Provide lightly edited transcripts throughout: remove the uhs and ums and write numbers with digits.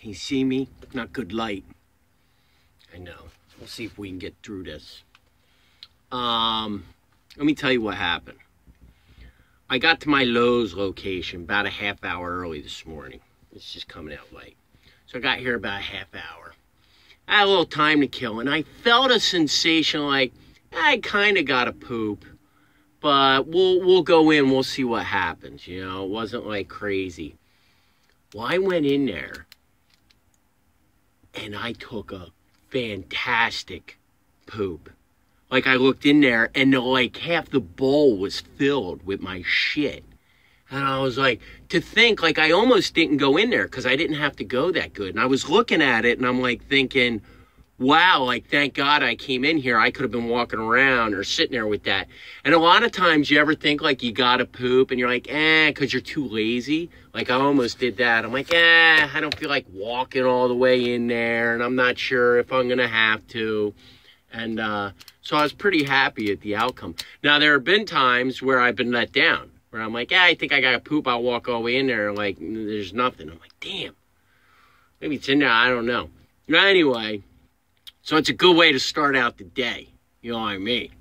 Can you see me? Not good light. I know. We'll see if we can get through this. Let me tell you what happened. I got to my Lowe's location about a half hour early this morning. It's just coming out late. So I got here about a half hour. I had a little time to kill, and I felt a sensation like I kind of got to poop, but we'll go in, we'll see what happens. You know, it wasn't like crazy. Well, I went in there, and I took a fantastic poop. Like, I looked in there, and like half the bowl was filled with my shit. And I was like, to think, like, I almost didn't go in there because I didn't have to go that good. And I was looking at it, and I'm like thinking, wow, like, thank God I came in here. I could have been walking around or sitting there with that. And a lot of times you ever think, like, you got to poop, and you're like, because you're too lazy. Like, I almost did that. I'm like, I don't feel like walking all the way in there, and I'm not sure if I'm going to have to. And so I was pretty happy at the outcome. Now, there have been times where I've been let down, where I'm like, I think I got to poop. I'll walk all the way in there, and, like, there's nothing. I'm like, damn. Maybe it's in there. I don't know. Anyway, so it's a good way to start out the day. You know what I mean?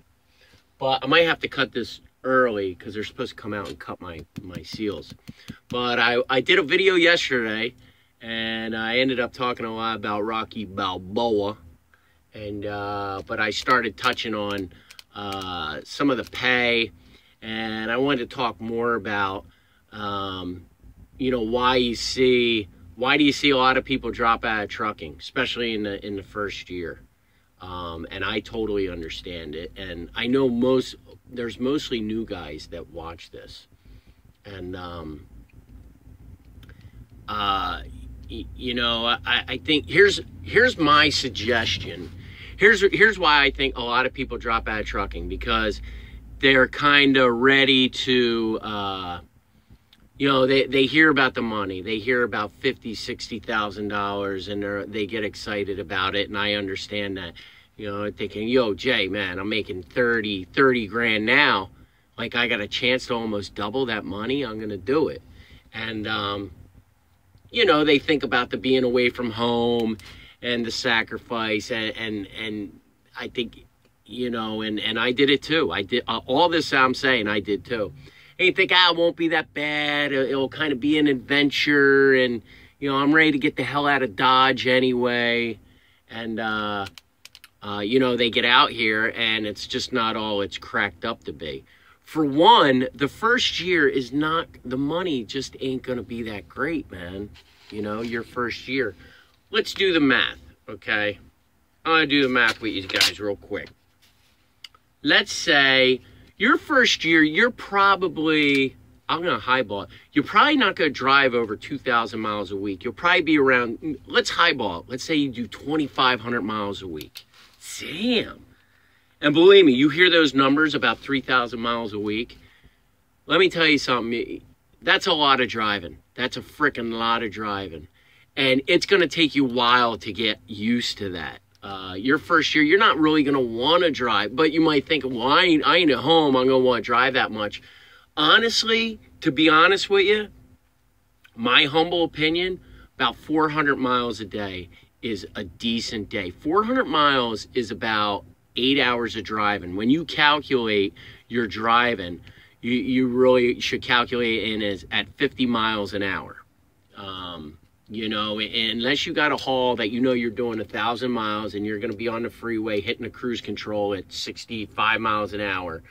But I might have to cut this early because they're supposed to come out and cut my seals. But I did a video yesterday, and I ended up talking a lot about Rocky Balboa. And but I started touching on some of the pay, and I wanted to talk more about you know, why do you see a lot of people drop out of trucking, especially in the first year. And I totally understand it, and I know there's mostly new guys that watch this, and you know, I think here's my suggestion. Here's why I think a lot of people drop out of trucking, because they're kind of ready to, you know, they hear about the money. They hear about $50,000, $60,000, and they get excited about it, and I understand that. You know, thinking, yo, Jay, man, I'm making 30 grand now. Like, I got a chance to almost double that money. I'm going to do it. And, you know, they think about the being away from home and the sacrifice, and I think, you know, and I did it too. I did all this I'm saying I did too. And you think, it won't be that bad. It'll kind of be an adventure, and, you know, I'm ready to get the hell out of Dodge anyway. And, you know, they get out here, and it's just not all it's cracked up to be. For one, the first year is not, the money just ain't going to be that great, man. You know, your first year. Let's do the math, okay? I'm going to do the math with you guys real quick. Let's say your first year, you're probably, I'm going to highball it. You're probably not going to drive over 2,000 miles a week. You'll probably be around, let's highball it. Let's say you do 2,500 miles a week. Damn. And believe me, you hear those numbers about 3,000 miles a week. Let me tell you something. That's a lot of driving. That's a freaking lot of driving. And it's going to take you a while to get used to that. Your first year, you're not really going to want to drive, but you might think, well, I ain't at home. I'm going to want to drive that much. Honestly, to be honest with you, my humble opinion, about 400 miles a day is a decent day. 400 miles is about 8 hours of driving. When you calculate your driving, you really should calculate in as at 50 miles an hour. You know, unless you got a haul that you know you're doing 1,000 miles and you're going to be on the freeway hitting the cruise control at 65 miles an hour.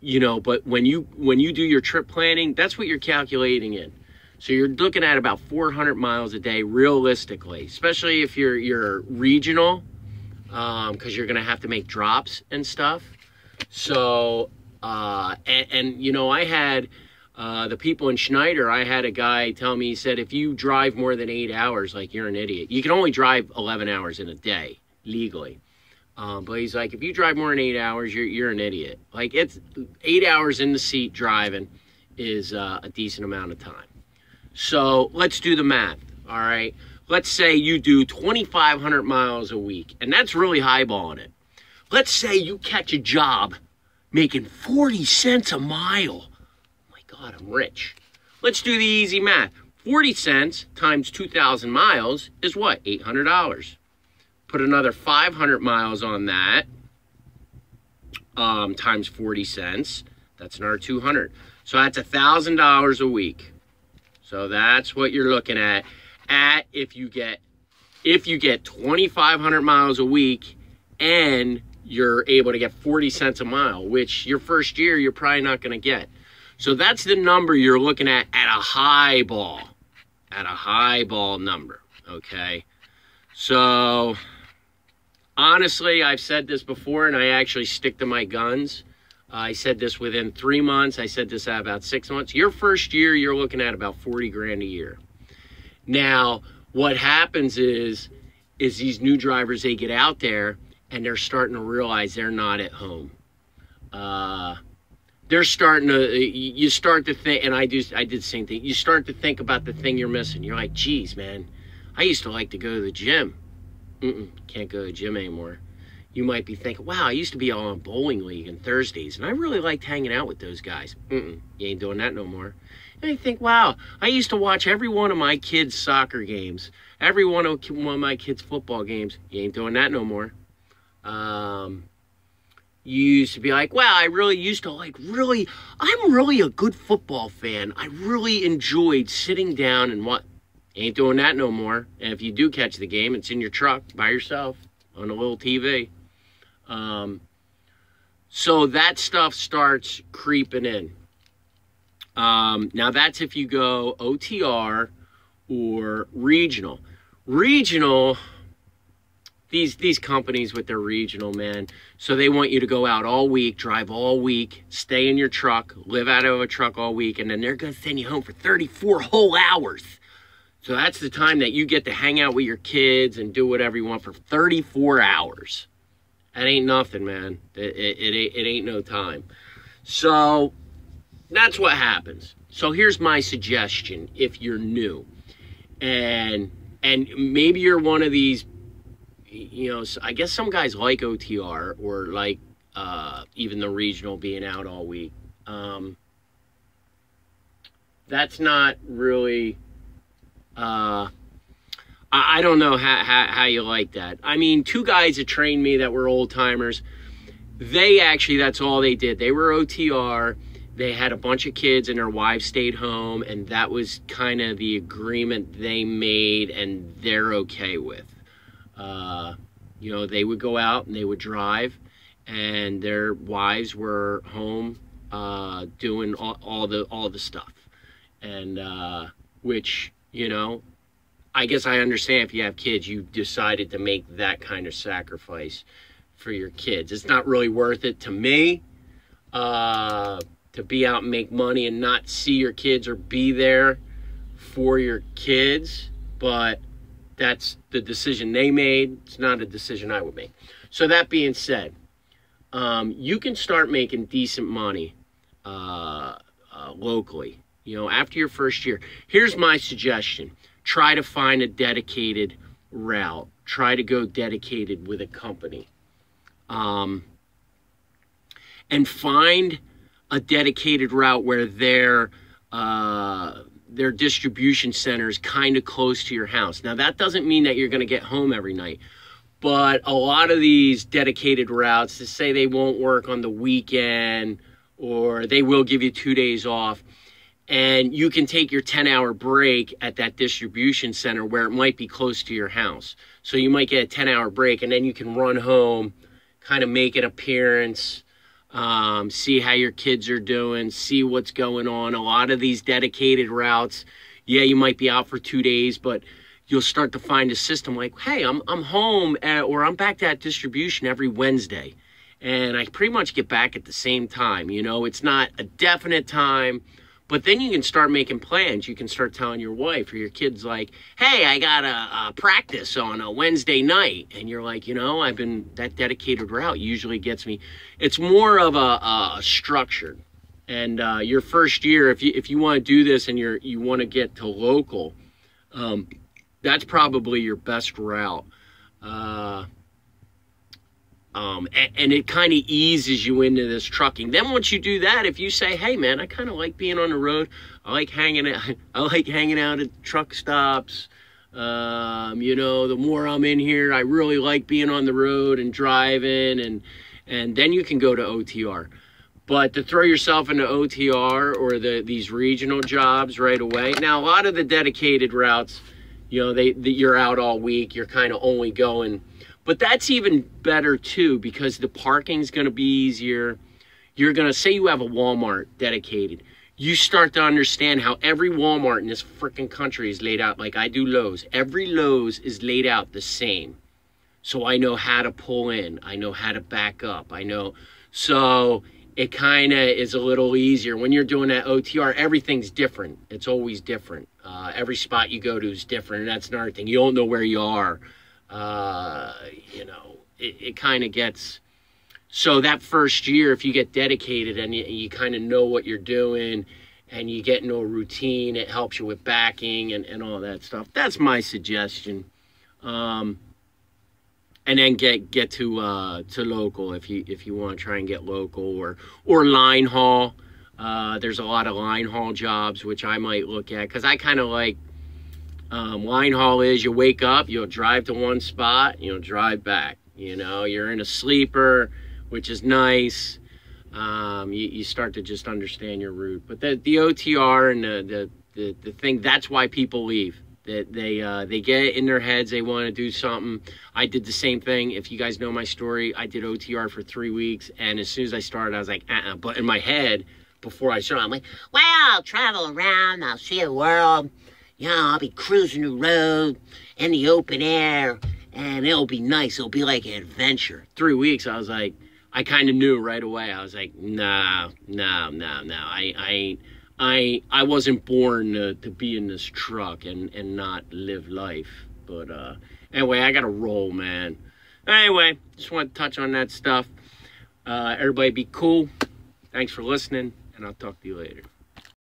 You know, but when you do your trip planning, that's what you're calculating in. So you're looking at about 400 miles a day realistically, especially if you're regional, because you're going to have to make drops and stuff. So, and you know, I had the people in Schneider, I had a guy tell me, he said, if you drive more than 8 hours, like, you're an idiot. You can only drive 11 hours in a day, legally. But he's like, if you drive more than 8 hours, you're an idiot. Like, it's 8 hours in the seat driving is a decent amount of time. So let's do the math, all right? Let's say you do 2,500 miles a week, and that's really highballing it. Let's say you catch a job making 40 cents a mile. God, I'm rich. Let's do the easy math. 40 cents times 2,000 miles is what? $800. Put another 500 miles on that, times 40 cents. That's another 200. So that's $1,000 a week. So that's what you're looking at if you get 2,500 miles a week and you're able to get 40 cents a mile, which your first year you're probably not going to get. So that's the number you're looking at a high ball. At a high ball number, okay? So, honestly, I've said this before, and I actually stick to my guns. I said this within 3 months. I said this at about 6 months. Your first year, you're looking at about 40 grand a year. Now, what happens is these new drivers, they get out there, and they're starting to realize they're not at home. They're starting to, you start to think, and I did the same thing. You start to think about the thing you're missing. You're like, geez, man, I used to like to go to the gym. Can't go to the gym anymore. You might be thinking, wow, I used to be on bowling league on Thursdays, and I really liked hanging out with those guys. You ain't doing that no more. And I think, wow, I used to watch every one of my kids' soccer games, every one of my kids' football games. You ain't doing that no more. You used to be like, wow, I really used to I'm really a good football fan. I really enjoyed sitting down and what? Ain't doing that no more. And if you do catch the game, it's in your truck by yourself on a little TV. So that stuff starts creeping in. Now that's if you go OTR or regional. Regional, these companies with their regional, man, so they want you to go out all week, drive all week, stay in your truck, live out of a truck all week, and then they're going to send you home for 34 whole hours. So that's the time that you get to hang out with your kids and do whatever you want for 34 hours. That ain't nothing, man. It ain't no time. So that's what happens. So here's my suggestion if you're new. And maybe you're one of these, you know, I guess some guys like OTR or like even the regional being out all week. That's not really, I don't know how you like that. I mean, two guys that trained me that were old timers, they actually, that's all they did. They were OTR. They had a bunch of kids and their wives stayed home, and that was kind of the agreement they made and they're okay with. You know, they would go out and they would drive, and their wives were home doing all the stuff. And which, you know, I guess I understand if you have kids, you decided to make that kind of sacrifice for your kids. It's not really worth it to me to be out and make money and not see your kids or be there for your kids, but that's the decision they made. It's not a decision I would make. So that being said, you can start making decent money locally. You know, after your first year. Here's my suggestion. Try to find a dedicated route. Try to go dedicated with a company. And find a dedicated route where their distribution center is kind of close to your house. Now, that doesn't mean that you're going to get home every night. But a lot of these dedicated routes, to say they won't work on the weekend or they will give you 2 days off, and you can take your 10-hour break at that distribution center where it might be close to your house. So you might get a 10-hour break, and then you can run home, kind of make an appearance, see how your kids are doing, see what's going on. A lot of these dedicated routes, yeah, you might be out for 2 days, but you'll start to find a system like, hey, I'm home or I'm back to that distribution every Wednesday. And I pretty much get back at the same time. You know, it's not a definite time, but then you can start making plans. You can start telling your wife or your kids like, hey, I got a practice on a Wednesday night. And you're like, you know, that dedicated route usually gets me. It's more of a structured. And your first year, if you want to do this and you want to get to local, that's probably your best route. And it kind of eases you into this trucking. Then once you do that, if you say, hey man, I kind of like being on the road. I like hanging out at truck stops. The more I'm in here, I really like being on the road and driving, and then you can go to OTR. But to throw yourself into OTR or these regional jobs right away. Now, a lot of the dedicated routes, you're out all week. You're kind of only going. But that's even better, too, because the parking's going to be easier. You're going to say you have a Walmart dedicated. You start to understand how every Walmart in this freaking country is laid out like I do Lowe's. Every Lowe's is laid out the same. So I know how to pull in. I know how to back up. So it kind of is a little easier. When you're doing that OTR, everything's different. It's always different. Every spot you go to is different. And that's another thing. You don't know where you are. It kind of gets, so that first year, if you get dedicated and you kind of know what you're doing and you get into a routine, it helps you with backing and all that stuff. That's my suggestion. And then get to local if you want to try and get local or line haul. There's a lot of line haul jobs, which I might look at because I kind of like, line haul is you wake up, you'll drive to one spot, you'll drive back. You're in a sleeper, which is nice. You start to just understand your route. But the OTR and the thing, that's why people leave. That they get in their heads, they want to do something. I did the same thing. If you guys know my story, I did OTR for 3 weeks, and as soon as I started, I was like, But in my head, before I started, I'm like, well, I'll travel around, I'll see the world. I'll be cruising the road in the open air, and it'll be nice. It'll be like an adventure. 3 weeks, I was like, I kind of knew right away. I was like, no. I wasn't born to be in this truck and not live life. But anyway, I got to roll, man. Anyway, just want to touch on that stuff. Everybody be cool. Thanks for listening, and I'll talk to you later.